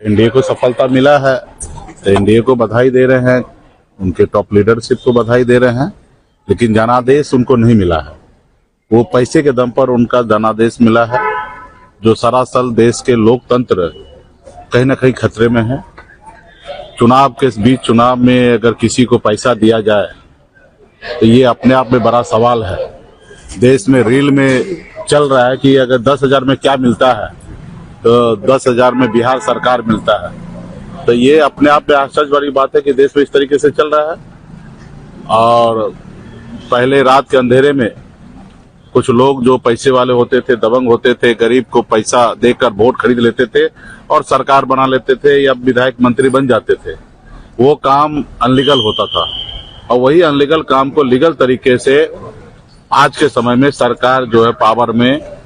NDA को सफलता मिला है तो एनडीए को बधाई दे रहे हैं, उनके टॉप लीडरशिप को बधाई दे रहे हैं, लेकिन जनादेश उनको नहीं मिला है। वो पैसे के दम पर उनका जनादेश मिला है, जो सरासल देश के लोकतंत्र कहीं ना कहीं खतरे में है। चुनाव के बीच चुनाव में अगर किसी को पैसा दिया जाए तो ये अपने आप में बड़ा सवाल है। देश में रील में चल रहा है कि अगर 10,000 में क्या मिलता है तो 10,000 में बिहार सरकार मिलता है। तो ये अपने आप में आश्चर्य वाली बात है कि देश में इस तरीके से चल रहा है। और पहले रात के अंधेरे में कुछ लोग जो पैसे वाले होते थे, दबंग होते थे, गरीब को पैसा देकर वोट खरीद लेते थे और सरकार बना लेते थे या विधायक मंत्री बन जाते थे। वो काम अनलीगल होता था और वही अनलीगल काम को लीगल तरीके से आज के समय में सरकार जो है पावर में,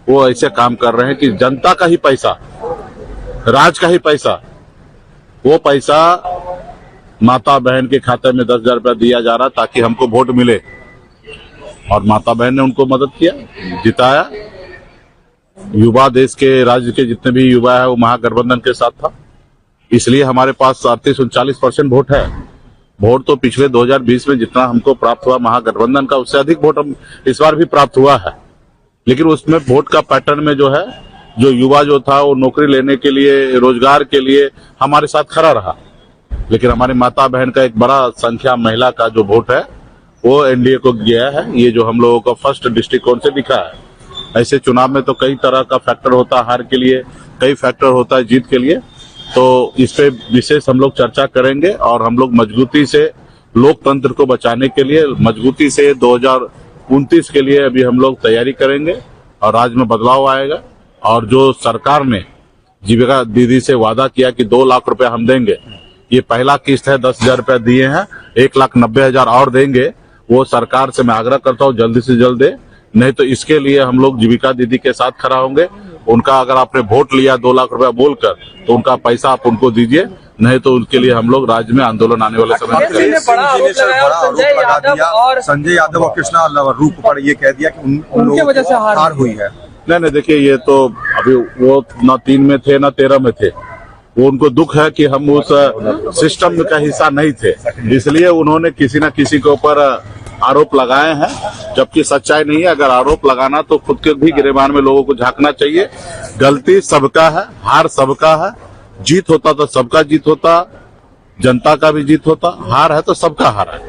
वो ऐसे काम कर रहे हैं कि जनता का ही पैसा, राज का ही पैसा, वो पैसा माता बहन के खाते में 10,000 रुपया दिया जा रहा ताकि हमको वोट मिले। और माता बहन ने उनको मदद किया, जिताया। युवा, देश के राज्य के जितने भी युवा है वो महागठबंधन के साथ था, इसलिए हमारे पास 38-39% वोट है। वोट तो पिछले 2020 में जितना हमको प्राप्त हुआ महागठबंधन का, उससे अधिक वोट हम इस बार भी प्राप्त हुआ है। लेकिन उसमें वोट का पैटर्न में जो है, जो युवा जो था वो नौकरी लेने के लिए, रोजगार के लिए हमारे साथ खड़ा रहा। लेकिन हमारी माता बहन का एक बड़ा संख्या महिला का जो वोट है वो एनडीए को गया है। ये जो हम लोगों का फर्स्ट दृष्टिकोण से दिखा है। ऐसे चुनाव में तो कई तरह का फैक्टर होता है, हार के लिए कई फैक्टर होता है, जीत के लिए। तो इस पे विशेष हम लोग चर्चा करेंगे और हम लोग मजबूती से लोकतंत्र को बचाने के लिए, मजबूती से 2029 के लिए अभी हम लोग तैयारी करेंगे और राज्य में बदलाव आएगा। और जो सरकार ने जीविका दीदी से वादा किया कि 2 लाख रुपया हम देंगे, ये पहला किस्त है, 10,000 रुपया दिए हैं, 1,90,000 और देंगे। वो सरकार से मैं आग्रह करता हूँ जल्दी से जल्द दे, नहीं तो इसके लिए हम लोग जीविका दीदी के साथ खड़ा होंगे। उनका अगर आपने वोट लिया 2 लाख रुपया बोलकर, तो उनका पैसा आप उनको दीजिए, नहीं तो उनके लिए हम लोग राज्य में आंदोलन आने वाले समय में करेंगे। संजय यादव और कृष्णा रूप पर ये कह दिया कि उनकी वजह से हार हुई है। नहीं, देखिए, ये तो अभी वो ना 3 में थे ना 13 में थे। वो उनको दुख है कि हम उस सिस्टम का हिस्सा नहीं थे, इसलिए उन्होंने किसी न किसी के ऊपर आरोप लगाए हैं, जबकि सच्चाई नहीं है। अगर आरोप लगाना तो खुद के भी गिरेबान में लोगों को झांकना चाहिए। गलती सबका है, हार सबका है। जीत होता तो सबका जीत होता, जनता का भी जीत होता। हार है तो सबका हार है।